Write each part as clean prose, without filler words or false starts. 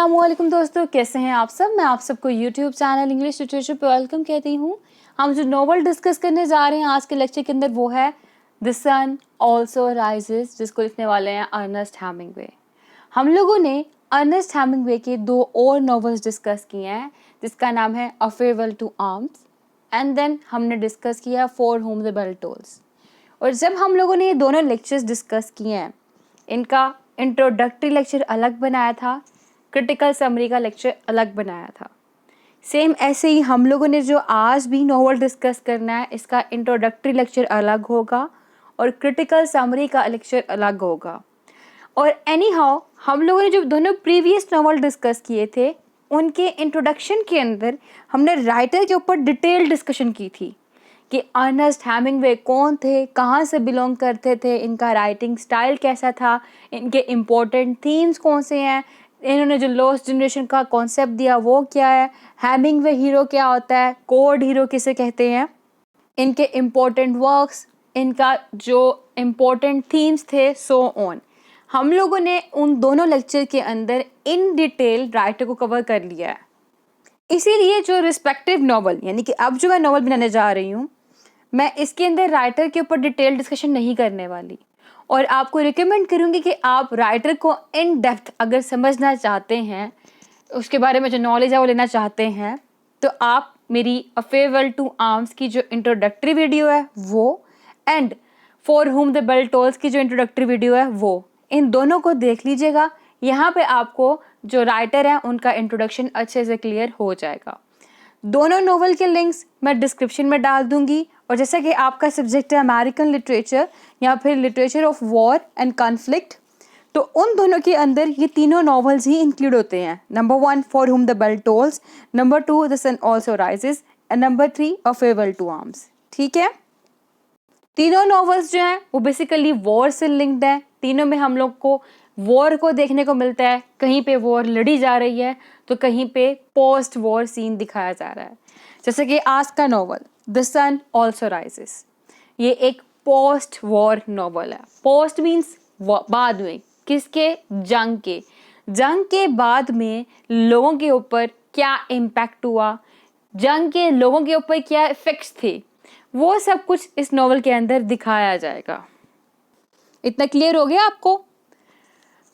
अस्सलामुअलैकुम दोस्तों, कैसे हैं आप सब। मैं आप सबको यूट्यूब चैनल इंग्लिश लिटरेचर पे वेलकम कहती हूँ। हम जो नॉवल डिस्कस करने जा रहे हैं आज के लेक्चर के अंदर वो है द सन ऑल्सो राइजेस, जिसको लिखने वाले हैं अर्नेस्ट हेमिंग्वे। हम लोगों ने अर्नेस्ट हेमिंग्वे के दो और नॉवेल्स डिस्कस किए हैं, जिसका नाम है a farewell to arms and then हमने डिस्कस किया for whom the bell tolls. और जब हम लोगों ने ये दोनों लेक्चर्स डिस्कस किए हैं, इनका इंट्रोडक्टरी लेक्चर अलग बनाया था, क्रिटिकल समरी का लेक्चर अलग बनाया था। सेम ऐसे ही हम लोगों ने जो आज भी नॉवल डिस्कस करना है, इसका इंट्रोडक्टरी लेक्चर अलग होगा और क्रिटिकल समरी का लेक्चर अलग होगा। और एनी हाउ हम लोगों ने जो दोनों प्रीवियस नॉवल डिस्कस किए थे, उनके इंट्रोडक्शन के अंदर हमने राइटर के ऊपर डिटेल डिस्कशन की थी कि अर्नेस्ट हेमिंग्वे कौन थे, कहाँ से बिलोंग करते थे, इनका राइटिंग स्टाइल कैसा था, इनके इम्पोर्टेंट थीम्स कौन से हैं, इन्होंने जो लॉस्ट जनरेशन का कॉन्सेप्ट दिया वो क्या है, हेमिंग्वे हीरो क्या होता है, कोड हीरो किसे कहते हैं, इनके इम्पोर्टेंट वर्क्स, इनका जो इम्पोर्टेंट थीम्स थे, सो ऑन। हम लोगों ने उन दोनों लेक्चर के अंदर इन डिटेल राइटर को कवर कर लिया है। इसीलिए जो रिस्पेक्टिव नॉवल, यानी कि अब जो मैं नॉवल बनाने जा रही हूँ, मैं इसके अंदर राइटर के ऊपर डिटेल डिस्कशन नहीं करने वाली और आपको रिकमेंड करूँगी कि आप राइटर को इन डेप्थ अगर समझना चाहते हैं, उसके बारे में जो नॉलेज है वो लेना चाहते हैं, तो आप मेरी अ फेयरवेल टू आर्म्स की जो इंट्रोडक्टरी वीडियो है वो and for whom the bell tolls की जो इंट्रोडक्टरी वीडियो है वो, इन दोनों को देख लीजिएगा। यहाँ पे आपको जो राइटर हैं उनका इंट्रोडक्शन अच्छे से क्लियर हो जाएगा। दोनों नोवेल के लिंक्स मैं डिस्क्रिप्शन में डाल दूंगी। और जैसा कि आपका सब्जेक्ट है अमेरिकन लिटरेचर या फिर literature of war and conflict, तो उन दोनों के अंदर ये तीनों नॉवेल्स ही इंक्लूड होते हैं। Number 1 for whom the bell tolls, number 2 the sun also rises and number 3 a farewell to arms. ठीक है, तीनों नॉवेल्स जो हैं वो बेसिकली वॉर से लिंक्ड हैं। तीनों में हम लोग को वॉर को देखने को मिलता है, कहीं पे वॉर लड़ी जा रही है तो कहीं पे पोस्ट वॉर सीन दिखाया जा रहा है। जैसे कि आज का novel the sun also rises, ये एक पोस्ट वॉर नॉवल है। पोस्ट मीन्स बाद में, किसके, जंग के बाद में लोगों के ऊपर क्या इम्पैक्ट हुआ, जंग के लोगों के ऊपर क्या इफेक्ट्स थे, वो सब कुछ इस नॉवल के अंदर दिखाया जाएगा। इतना क्लियर हो गया आपको।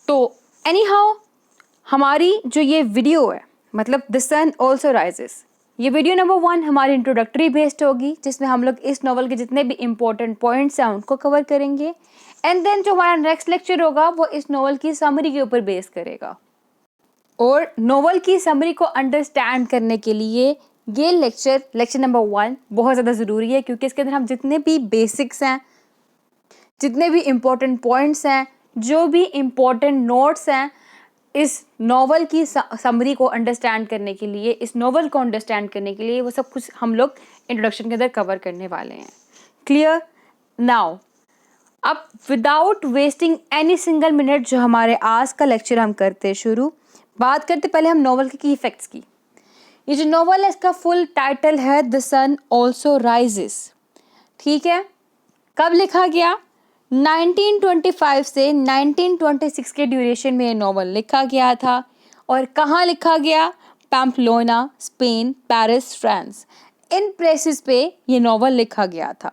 तो एनी हाउ हमारी जो ये वीडियो है, मतलब द सन ऑल्सो राइजेस, ये वीडियो नंबर 1 हमारी इंट्रोडक्टरी बेस्ड होगी, जिसमें हम लोग इस नॉवल के जितने भी इंपॉर्टेंट पॉइंट्स हैं उनको कवर करेंगे। एंड देन जो हमारा नेक्स्ट लेक्चर होगा वो इस नॉवल की समरी के ऊपर बेस करेगा। और नॉवल की समरी को अंडरस्टैंड करने के लिए ये लेक्चर नंबर 1 बहुत ज़्यादा ज़रूरी है, क्योंकि इसके अंदर हम जितने भी बेसिक्स हैं, जितने भी इम्पोर्टेंट पॉइंट्स हैं, जो भी इम्पोर्टेंट नोट्स हैं, इस नॉवल की समरी को अंडरस्टैंड करने के लिए, इस नॉवल को अंडरस्टैंड करने के लिए वो सब कुछ हम लोग इंट्रोडक्शन के अंदर कवर करने वाले हैं। Clear now. अब without wasting any single minute जो हमारे आज का लेक्चर हम करते शुरू, बात करते पहले हम नॉवल के की इफेक्ट्स की। ये जो नॉवल है इसका फुल टाइटल है द सन ऑल्सो राइजेस। ठीक है, कब लिखा गया? 1925 से 1926 के ड्यूरेशन में ये नॉवल लिखा गया था। और कहाँ लिखा गया? पैम्पलोना, स्पेन, पेरिस, फ्रांस, इन प्रेसेस पे ये नॉवल लिखा गया था।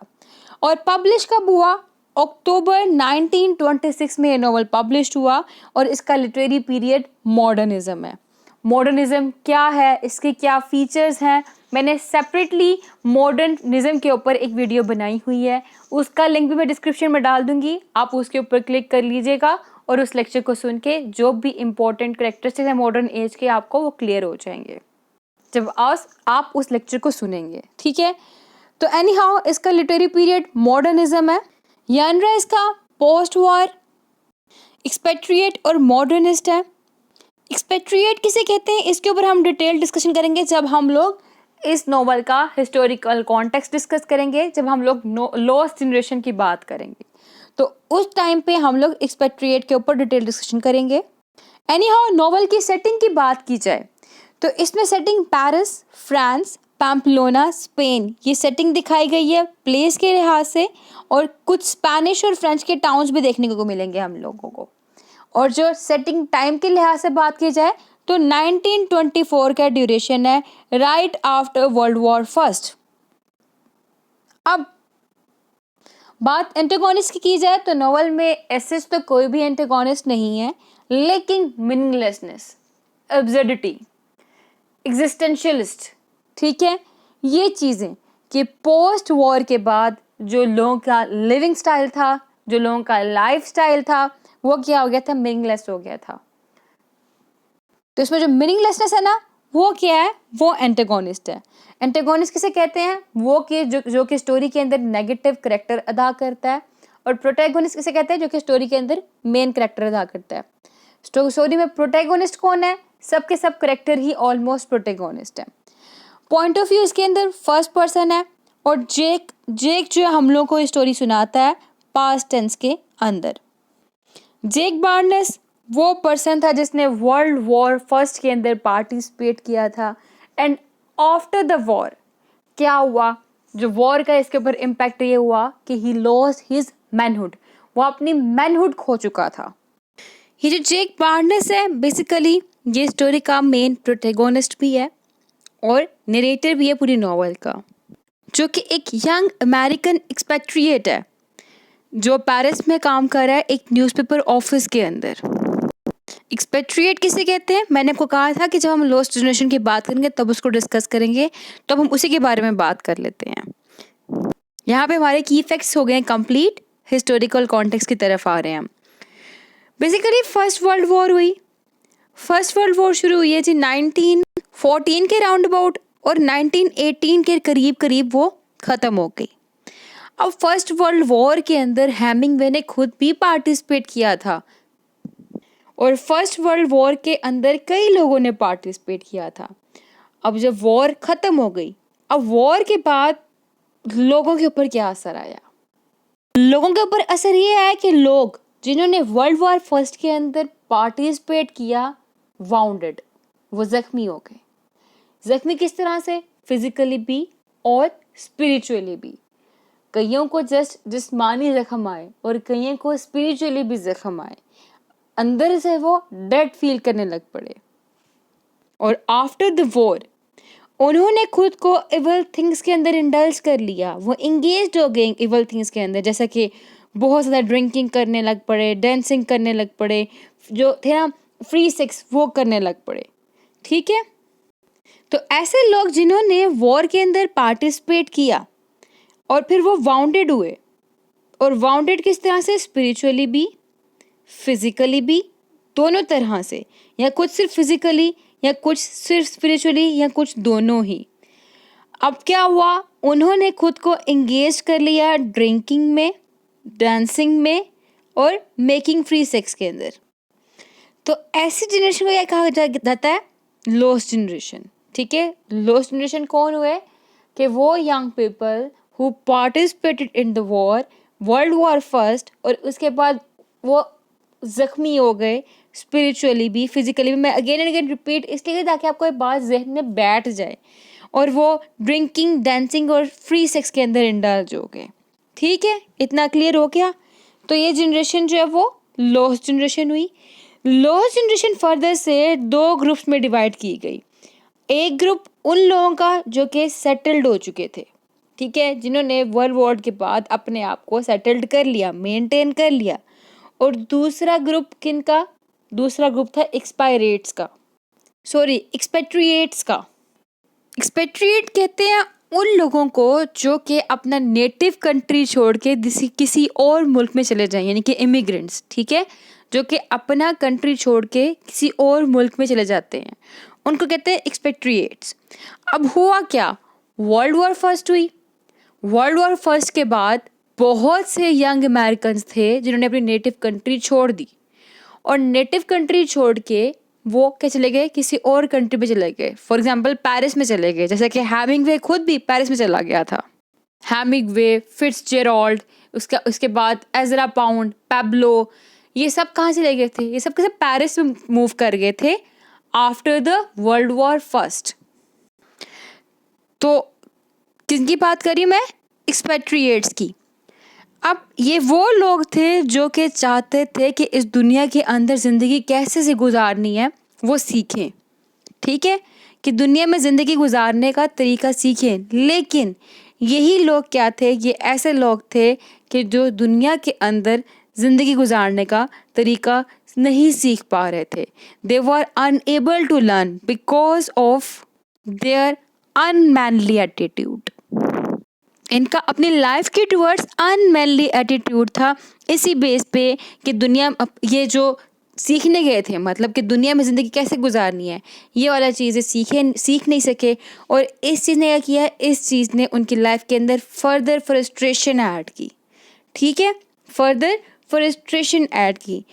और पब्लिश कब हुआ? अक्टूबर 1926 में ये नॉवल पब्लिश हुआ। और इसका लिटरेरी पीरियड मॉडर्निज्म है। मॉडर्निज्म क्या है, इसके क्या फीचर्स हैं, मैंने सेपरेटली मॉडर्निज्म के ऊपर एक वीडियो बनाई हुई है, उसका लिंक भी मैं डिस्क्रिप्शन में डाल दूंगी। आप उसके ऊपर क्लिक कर लीजिएगा और उस लेक्चर को सुन के जो भी इंपॉर्टेंट कैरेक्टरिस्टिक्स हैं मॉडर्न एज के, आपको वो क्लियर हो जाएंगे जब आप उस लेक्चर को सुनेंगे। ठीक है, तो एनी हाउ इसका लिटरेरी पीरियड मॉडर्निज्म है। यानरा इसका पोस्ट वॉर, एक्सपेट्रिएट और मॉडर्निस्ट है। एक्सपेट्रिएट किसे कहते हैं, इसके ऊपर हम डिटेल डिस्कशन करेंगे जब हम लोग इस नॉवल का हिस्टोरिकल कॉन्टेक्स्ट डिस्कस करेंगे, जब हम लोग लॉस्ट जनरेशन की बात करेंगे, तो उस टाइम पे हम लोग एक्सपेट्रिएट के ऊपर डिटेल डिस्कशन करेंगे। एनी हाउ नॉवल की सेटिंग की बात की जाए तो इसमें setting Paris, France, Pamplona, Spain, ये सेटिंग दिखाई गई है प्लेस के लिहाज से। और कुछ स्पेनिश और फ्रेंच के टाउन्स भी देखने को मिलेंगे हम लोगों को। और जो सेटिंग टाइम के लिहाज से बात की जाए तो 1924 का ड्यूरेशन है, right after world war first. अब बात एंटागोनिस्ट की जाए तो नॉवल में ऐसे तो कोई भी एंटागोनिस्ट नहीं है, लेकिन मीनिंगलेसनेस, एब्सर्डिटी, एग्जिस्टेंशियलिस्ट, ठीक है, ये चीज़ें कि पोस्ट वॉर के बाद जो लोगों का लिविंग स्टाइल था, जो लोगों का लाइफ स्टाइल था, वो क्या हो गया था, मीनिंगलेस हो गया था। तो इसमें जो मीनिंगलेसनेस है ना, वो क्या है, वो एंटागोनिस्ट है। एंटागोनिस्ट किसे कहते हैं, वो कि जो कि स्टोरी के अंदर नेगेटिव करेक्टर अदा करता है, और प्रोटैगोनिस्ट किसे कहते हैं, जो कि स्टोरी के अंदर मेन करेक्टर अदा करता है। स्टोरी में प्रोटैगोनिस्ट कौन है, सबके सब करेक्टर ही ऑलमोस्ट प्रोटैगोनिस्ट है। पॉइंट ऑफ व्यू इसके अंदर फर्स्ट पर्सन है, और जेक जो हम लोग को स्टोरी सुनाता है पास्ट टेंस के अंदर। जेक बार्नेस वो पर्सन था जिसने वर्ल्ड वॉर फर्स्ट के अंदर पार्टिसिपेट किया था, एंड आफ्टर द वॉर क्या हुआ, जो वॉर का इसके ऊपर इम्पैक्ट ये हुआ कि ही लॉस्ट हिज मैनहुड, वो अपनी मैनहुड खो चुका था। ये जो जेक बार्नेस है बेसिकली ये स्टोरी का मेन प्रोटैगोनिस्ट भी है और नरेटर भी है पूरी नॉवल का, जो कि एक यंग अमेरिकन एक्सपेट्रिएट है जो पेरिस में काम कर रहा है एक न्यूज़पेपर ऑफिस के अंदर। एक्सपेट्रिएट किसे कहते हैं, मैंने आपको कहा था कि जब हम लॉस्ट जनरेशन की बात करेंगे तब उसको डिस्कस करेंगे, तो अब हम उसी के बारे में बात कर लेते हैं। यहाँ पे हमारे की फैक्ट्स हो गए कंप्लीट, हिस्टोरिकल कॉन्टेक्स्ट की तरफ आ रहे हैं हम। बेसिकली फर्स्ट वर्ल्ड वॉर हुई, फर्स्ट वर्ल्ड वॉर शुरू हुई है जी 1914 के राउंड अबाउट, और 1918 के करीब करीब वो ख़त्म हो गई। अब फर्स्ट वर्ल्ड वॉर के अंदर हेमिंगवे ने खुद भी पार्टिसिपेट किया था, और फर्स्ट वर्ल्ड वॉर के अंदर कई लोगों ने पार्टिसिपेट किया था। अब जब वॉर ख़त्म हो गई, अब वॉर के बाद लोगों के ऊपर क्या असर आया, लोगों के ऊपर असर ये आया कि लोग जिन्होंने वर्ल्ड वॉर फर्स्ट के अंदर पार्टिसिपेट किया वाउंडेड, वो ज़ख्मी हो गए। ज़ख्मी किस तरह से, फिजिकली भी और स्पिरिचुअली भी। कईयों को जस्ट जिस्मानी जख्म आए और कईयों को स्पिरिचुअली भी जख्म आए, अंदर से वो डेड फील करने लग पड़े। और आफ्टर द वॉर उन्होंने खुद को इवल थिंग्स के अंदर इंडल्ज कर लिया, वो इंगेज्ड हो गए इवल थिंग्स के अंदर, जैसा कि बहुत ज़्यादा ड्रिंकिंग करने लग पड़े, डांसिंग करने लग पड़े, जो थे ना फ्री सेक्स वो करने लग पड़े, ठीक है। तो ऐसे लोग जिन्होंने वॉर के अंदर पार्टिसिपेट किया और फिर वो वाउंडेड हुए, और वाउंडेड किस तरह से, स्पिरिचुअली भी फिजिकली भी, दोनों तरह से, या कुछ सिर्फ फिजिकली या कुछ सिर्फ स्पिरिचुअली या कुछ दोनों ही। अब क्या हुआ, उन्होंने खुद को एंगेज कर लिया ड्रिंकिंग में, डांसिंग में और मेकिंग फ्री सेक्स के अंदर। तो ऐसी जनरेशन को क्या कहा जाता है, लॉस्ट जनरेशन, ठीक है। लॉस्ट जनरेशन कौन हुए, कि वो young people who participated in the war, world war first, और उसके बाद वो ज़ख्मी हो गए स्पिरिचुअली भी फिजिकली भी। मैं अगेन एंड अगेन रिपीट इसलिए ताकि आपको ये बात जहन में बैठ जाए, और वो ड्रिंकिंग, डांसिंग और फ्री सेक्स के अंदर इंडल्ज हो गए, ठीक है। इतना क्लियर हो गया। तो ये जनरेशन जो है वो लॉस्ट जनरेशन हुई। लॉस्ट जनरेशन फर्दर से दो ग्रुप्स में डिवाइड की गई। एक ग्रुप उन लोगों का जो कि सेटल्ड हो चुके थे, ठीक है, जिन्होंने वर्ल्ड वॉर के बाद अपने आप को सेटल्ड कर लिया, मेंटेन कर लिया। और दूसरा ग्रुप किनका, दूसरा ग्रुप था एक्सपायरेट्स का, सॉरी एक्सपेट्रिएट्स का। एक्सपेट्रिएट कहते हैं उन लोगों को जो कि अपना नेटिव कंट्री छोड़ के किसी और मुल्क में चले जाएं, यानी कि इमिग्रेंट्स, ठीक है, जो कि अपना कंट्री छोड़ के किसी और मुल्क में चले जाते हैं, उनको कहते हैं एक्सपेट्रिएट्स। अब हुआ क्या, वर्ल्ड वॉर फर्स्ट हुई। वर्ल्ड वॉर फर्स्ट के बाद बहुत से यंग अमेरिकन्स थे जिन्होंने अपनी नेटिव कंट्री छोड़ दी, और नेटिव कंट्री छोड़ के वो क्या चले गए, किसी और कंट्री में चले गए। फॉर एग्जांपल पेरिस में चले गए, जैसे कि हेमिंगवे खुद भी पेरिस में चला गया था। हेमिंगवे, फिट्जजेराल्ड, उसके बाद एजरा पाउंड, पैब्लो, ये सब कहाँ चले गए थे, ये सब कैसे पेरिस में मूव कर गए थे after the world war first. तो किसकी बात कर रही हूँ मैं, एक्सपेट्रिएट्स की। अब ये वो लोग थे जो कि चाहते थे कि इस दुनिया के अंदर ज़िंदगी कैसे से गुजारनी है वो सीखें, ठीक है, कि दुनिया में ज़िंदगी गुजारने का तरीका सीखें। लेकिन यही लोग क्या थे, ये ऐसे लोग थे कि जो दुनिया के अंदर ज़िंदगी गुजारने का तरीका नहीं सीख पा रहे थे। They were unable to learn because of their unmanly attitude. इनका अपनी लाइफ के टूवर्ड्स अनमैनली एटीट्यूड था, इसी बेस पे कि दुनिया ये जो सीखने गए थे, मतलब कि दुनिया में ज़िंदगी कैसे गुजारनी है, ये वाला चीज़ें सीख नहीं सके। और इस चीज़ ने क्या किया, इस चीज़ ने उनकी लाइफ के अंदर फर्दर फ्रस्ट्रेशन ऐड की, ठीक है, फर्दर फ्रस्ट्रेशन ऐड की।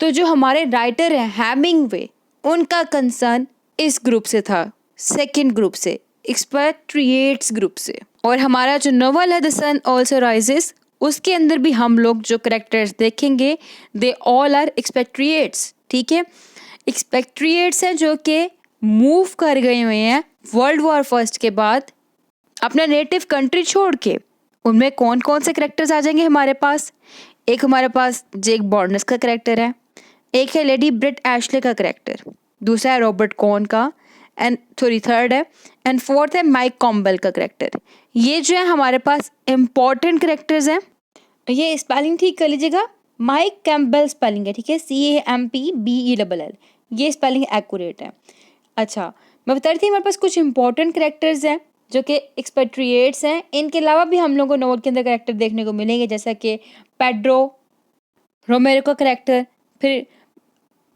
तो जो हमारे राइटर हैं हेमिंगवे, उनका कंसर्न इस ग्रुप से था, सेकंड ग्रुप से, एक्सपेट्रिएट्स ग्रुप से। और हमारा जो नोवेल है द सन ऑल्सो राइजेस, उसके अंदर भी हम लोग जो करेक्टर्स देखेंगे दे ऑल आर एक्सपेट्रिएट्स, ठीक है। एक्सपेट्रिएट्स हैं जो कि मूव कर गए हुए हैं वर्ल्ड वॉर फर्स्ट के बाद अपना नेटिव कंट्री छोड़ के। उनमें कौन कौन से करेक्टर्स आ जाएंगे हमारे पास? एक हमारे पास जेक बॉर्नस का करेक्टर है, एक है लेडी ब्रिट एशले का करेक्टर, दूसरा है रॉबर्ट कॉन का, एंड थर्ड है, एंड फोर्थ है माइक कॉम्बल का करेक्टर। ये जो है हमारे पास इम्पॉर्टेंट करेक्टर्स हैं। ये स्पेलिंग ठीक कर लीजिएगा, माइक कैम्बल स्पेलिंग है, ठीक है, CAMPBELL, ये स्पेलिंग एक्यूरेट है। अच्छा, मैं बता रही थी हमारे पास कुछ इंपॉर्टेंट करेक्टर्स हैं जो कि एक्सपेट्रिएट्स हैं। इनके अलावा भी हम लोगों को नोवेल के अंदर करेक्टर देखने को मिलेंगे, जैसा कि पेड्रो रोमेरो का करेक्टर, फिर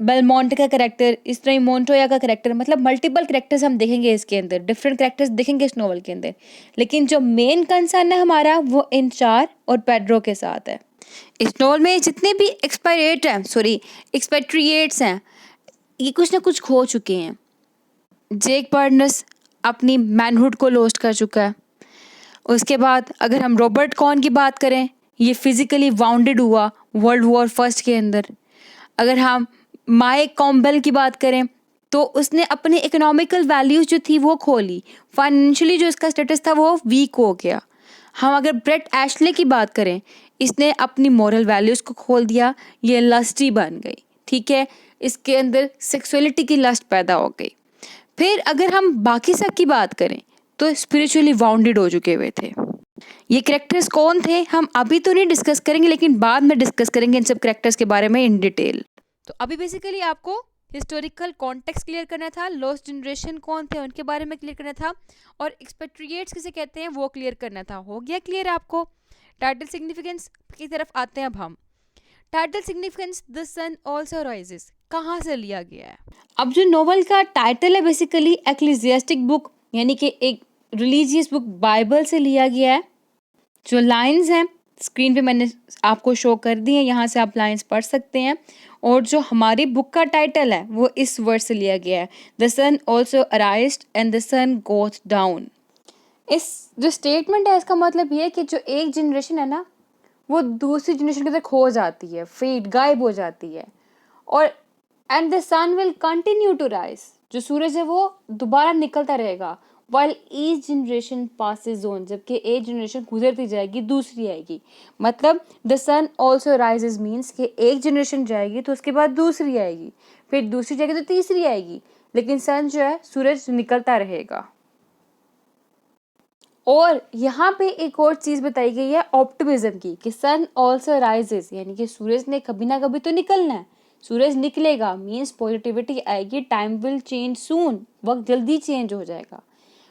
बेलमोंट का करेक्टर, इस तरह मोन्टोया का करेक्टर, मतलब मल्टीपल करेक्टर्स हम देखेंगे इसके अंदर, डिफरेंट करेक्टर्स देखेंगे इस नोवेल के अंदर। लेकिन जो मेन कंसर्न है हमारा वो इन चार और पेड्रो के साथ है। इस नोवेल में जितने भी एक्सपेट्रिएट्स हैं, ये कुछ ना कुछ खो चुके हैं। जेक बर्नस अपनी मैनहुड को लॉस्ट कर चुका है। उसके बाद अगर हम रॉबर्ट कॉन की बात करें, ये फिजिकली वाउंडेड हुआ वर्ल्ड वॉर फर्स्ट के अंदर। अगर हम माइक कॉम्बल की बात करें तो उसने अपनी इकोनॉमिकल वैल्यूज जो थी वो खो ली, फाइनेंशियली जो इसका स्टेटस था वो वीक हो गया। हम अगर ब्रेट एशले की बात करें, इसने अपनी मॉरल वैल्यूज़ को खोल दिया, ये लस्टी बन गई, ठीक है, इसके अंदर सेक्सुअलिटी की लस्ट पैदा हो गई। फिर अगर हम बाकी सब की बात करें तो स्पिरिचुअली वाउंडेड हो चुके हुए थे। ये कैरेक्टर्स कौन थे हम अभी तो नहीं डिस्कस करेंगे, लेकिन बाद में डिस्कस करेंगे इन सब कैरेक्टर्स के बारे में इन डिटेल। तो अभी बेसिकली आपको हिस्टोरिकल कॉन्टेक्स्ट क्लियर करना था, लॉस्ट जनरेशन कौन थे उनके बारे में क्लियर करना था, और एक्सपेट्रिएट्स किसे कहते हैं वो क्लियर करना था। हो गया क्लियर आपको? टाइटल सिग्निफिकेंस की तरफ आते हैं अब हम। Title significance the sun also rises कहाँ से लिया गया है? अब जो नोवेल का टाइटल है बेसिकली एक्लेसियास्टिक बुक, यानी कि एक रिलीजियस बुक बाइबल से लिया गया है। जो लाइंस हैं स्क्रीन पे मैंने आपको शो कर दी हैं, यहाँ से आप लाइंस पढ़ सकते हैं। और जो हमारी बुक का टाइटल है वो इस वर्ड से लिया गया है, the sun also arised and the sun goeth down. इस जो स्टेटमेंट है इसका मतलब ये है कि जो एक जनरेशन है ना वो दूसरी जनरेशन के अंदर खो जाती है, फेड गायब हो जाती है, और and the sun will continue to rise, जो सूरज है वो दोबारा निकलता रहेगा, while each generation passes on, जबकि एक जनरेशन गुजरती जाएगी दूसरी आएगी। मतलब the sun also rises means कि एक जनरेशन जाएगी तो उसके बाद दूसरी आएगी, फिर दूसरी जाएगी तो तीसरी आएगी, लेकिन सन जो है सूरज निकलता रहेगा। और यहाँ पे एक और चीज़ बताई गई है ऑप्टिमिज्म की, कि सन ऑल्सो राइजेस, यानी कि सूरज ने कभी ना कभी तो निकलना है, सूरज निकलेगा मीन्स पॉजिटिविटी आएगी, टाइम विल चेंज सून, वक्त जल्दी चेंज हो जाएगा।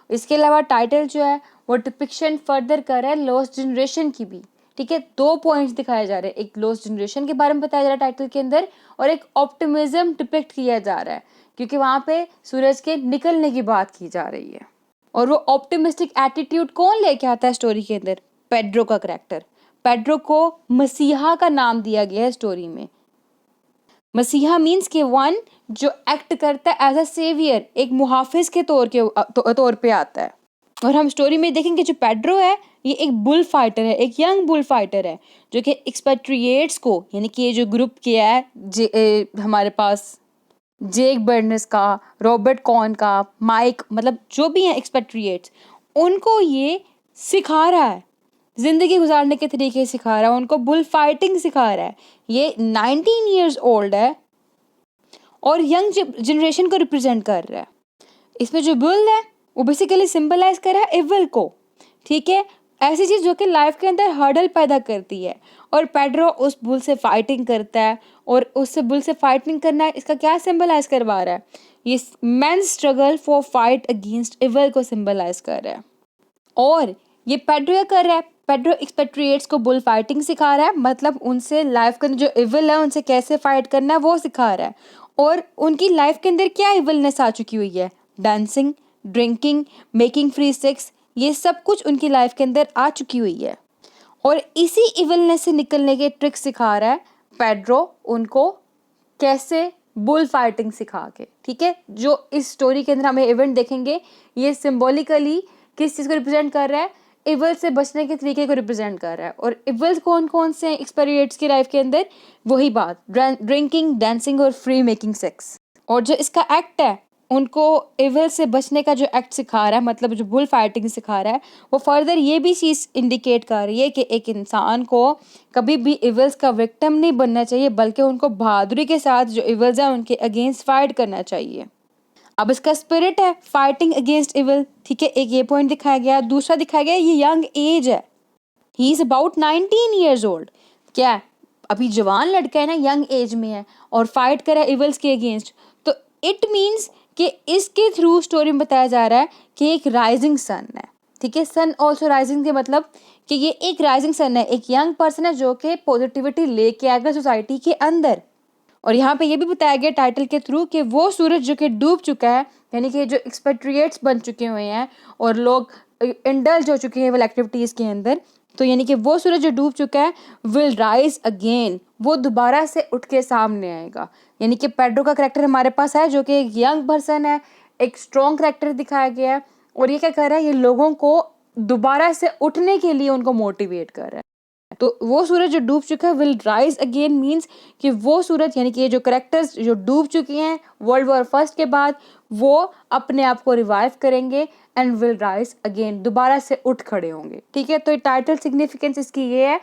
इसके अलावा टाइटल जो है वो डिपिक्शन फर्दर कर रहा है लॉस्ट जनरेशन की भी, ठीक है। 2 पॉइंट्स दिखाए जा रहे हैं, एक लॉस्ट जनरेशन के बारे में बताया जा रहा है टाइटल के अंदर, और एक ऑप्टिमिज्म डिपिक्ट किया जा रहा है, क्योंकि वहाँ पे सूरज के निकलने की बात की जा रही है। और वो ऑप्टिमिस्टिक एटीट्यूड कौन लेके आता है स्टोरी के अंदर? पेड्रो का करैक्टर। पेड्रो को मसीहा का नाम दिया गया है स्टोरी में। मसीहा मीन्स के वन जो एक्ट करता है एज अ सेवियर, एक मुहाफिज के तौर पे आता है। और हम स्टोरी में देखेंगे जो पेड्रो है ये एक बुल फाइटर है, एक यंग बुल फाइटर है, जो कि एक्सपेट्रिएट्स को, यानी कि ये जो ग्रुप किया है हमारे पास जेक बर्नस का, रॉबर्ट कॉन का, माइक, मतलब जो भी हैं एक्सपेट्रिएट्स, उनको ये सिखा रहा है ज़िंदगी गुजारने के तरीके सिखा रहा है, उनको बुल फाइटिंग सिखा रहा है। ये 19 इयर्स ओल्ड है और यंग जनरेशन को रिप्रेजेंट कर रहा है। इसमें जो बुल है वो बेसिकली सिंबलाइज कर रहा है इविल को, ठीक है, ऐसी चीज़ जो कि लाइफ के अंदर हर्डल पैदा करती है। और पेड्रो उस बुल से फाइटिंग करता है और उससे बुल से फाइटिंग करना इसका क्या सिंबलाइज करवा रहा है, ये man struggle for fight against evil को सिंबलाइज कर रहा है। और ये पेड्रो क्या कर रहा है, पेड्रो एक्सपेट्रिएट्स को बुल फाइटिंग सिखा रहा है, मतलब उनसे लाइफ के अंदर जो इविल है उनसे कैसे फाइट करना है वो सिखा रहा है। और उनकी लाइफ के अंदर क्या इविलनेस आ चुकी हुई है, dancing, drinking, making free sex, ये सब कुछ उनकी लाइफ के अंदर आ चुकी हुई है। और इसी इविलनेस से निकलने के ट्रिक्स सिखा रहा है पेड्रो उनको, कैसे बुल फाइटिंग सिखा के, ठीक है। जो इस स्टोरी के अंदर हमें इवेंट देखेंगे ये सिंबॉलिकली किस चीज़ को रिप्रेजेंट कर रहा है, इवल से बचने के तरीके को रिप्रेजेंट कर रहा है। और इवल्स कौन कौन से हैं एक्सपेरिएट्स की लाइफ के अंदर, वही बात, ड्रिंकिंग, डांसिंग और फ्री मेकिंग सेक्स। और जो इसका एक्ट है उनको इवल से बचने का जो एक्ट सिखा रहा है, मतलब जो बुल फाइटिंग सिखा रहा है, वो फर्दर ये भी चीज़ इंडिकेट कर रही है कि एक इंसान को कभी भी इवल्स का विक्टिम नहीं बनना चाहिए, बल्कि उनको बहादुरी के साथ जो इवल्स हैं उनके अगेंस्ट फाइट करना चाहिए। अब इसका स्पिरिट है फाइटिंग अगेंस्ट इविल, ठीक है, एक ये पॉइंट दिखाया गया। दूसरा दिखाया गया ये यंग एज है, he is about 19 years old, क्या है, अभी जवान लड़का है ना, यंग एज में है और फाइट कर रहा है इविल्स के अगेंस्ट। तो इट मीन्स कि इसके थ्रू स्टोरी में बताया जा रहा है कि एक राइजिंग सन है, ठीक है, सन ऑल्सो राइजिंग के मतलब कि ये एक राइजिंग सन है, एक यंग पर्सन है जो कि पॉजिटिविटी लेके आएगा सोसाइटी के अंदर। और यहाँ पे ये भी बताया गया टाइटल के थ्रू कि वो सूरज जो कि डूब चुका है, यानी कि जो एक्सपेट्रिएट्स बन चुके हुए हैं और लोग इंडल्ज हो चुके हैं वो एक्टिविटीज़ के अंदर, तो यानी कि वो सूरज जो डूब चुका है विल राइज अगेन, वो दोबारा से उठ के सामने आएगा। यानी कि पेड्रो का करेक्टर हमारे पास है जो कि एक यंग पर्सन है, एक स्ट्रॉन्ग करेक्टर दिखाया गया है। और ये क्या कर रहा है, ये लोगों को दोबारा से उठने के लिए उनको मोटिवेट कर रहा है। तो वो सूरज जो डूब चुका है विल राइज अगेन मीन्स कि वो सूरज, यानी कि ये जो करेक्टर्स जो डूब चुके हैं वर्ल्ड वॉर फर्स्ट के बाद, वो अपने आप को रिवाइव करेंगे एंड विल राइज अगेन, दोबारा से उठ खड़े होंगे, ठीक है। तो टाइटल सिग्निफिकेंस इसकी ये है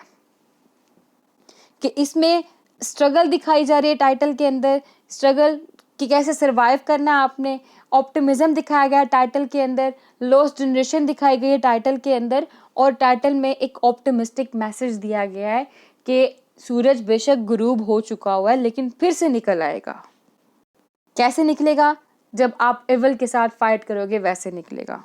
कि इसमें स्ट्रगल दिखाई जा रही है टाइटल के अंदर, स्ट्रगल कि कैसे सरवाइव करना है आपने। ऑप्टिमिज्म दिखाया गया है टाइटल के अंदर, लॉस्ट जनरेशन दिखाई गई है टाइटल के अंदर। और टाइटल में एक ऑप्टिमिस्टिक मैसेज दिया गया है कि सूरज बेशक गुरूब हो चुका हुआ है लेकिन फिर से निकल आएगा। कैसे निकलेगा, जब आप एविल के साथ फाइट करोगे वैसे निकलेगा।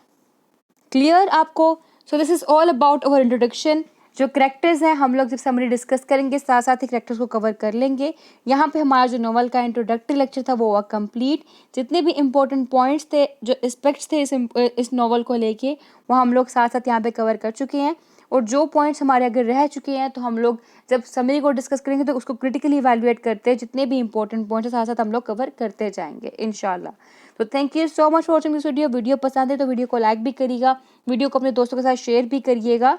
क्लियर आपको? So this is all about our introduction. जो करेक्टर्स हैं हम लोग जब समरी डिस्कस करेंगे साथ साथ ही करेक्टर्स को कवर कर लेंगे। यहाँ पे हमारा जो नॉवल का इंट्रोडक्टरी लेक्चर था वो हुआ कंप्लीट। जितने भी इंपॉर्टेंट पॉइंट्स थे, जो एस्पेक्ट्स थे इस नॉवल को लेके, वो हम लोग साथ साथ यहाँ पे कवर कर चुके हैं। और जो पॉइंट्स हमारे अगर रह चुके हैं तो हम लोग जब समरी को डिस्कस करेंगे तो उसको क्रिटिकली इवैल्यूएट करते हैं, जितने भी इंपॉर्टेंट पॉइंट्स साथ साथ हम लोग कवर करते जाएंगे इंशाल्लाह। तो thank you so much for watching this video. Video पसंद है तो वीडियो को लाइक भी करिएगा, वीडियो को अपने दोस्तों के साथ शेयर भी करिएगा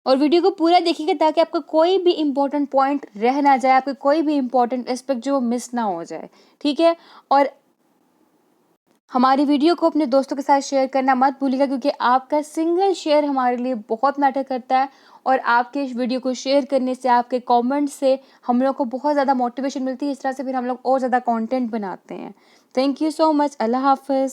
और वीडियो को पूरा देखिएगा ताकि आपका कोई भी इंपॉर्टेंट पॉइंट रह ना जाए, आपका कोई भी इंपॉर्टेंट एस्पेक्ट जो मिस ना हो जाए, ठीक है। और हमारी वीडियो को अपने दोस्तों के साथ शेयर करना मत भूलिएगा, क्योंकि आपका सिंगल शेयर हमारे लिए बहुत मैटर करता है और आपके इस वीडियो को शेयर करने से, आपके कमेंट से हम लोग को बहुत ज़्यादा मोटिवेशन मिलती है। इस तरह से फिर हम लोग और ज़्यादा कंटेंट बनाते हैं। Thank you so much. अल्लाह हाफ़िज़।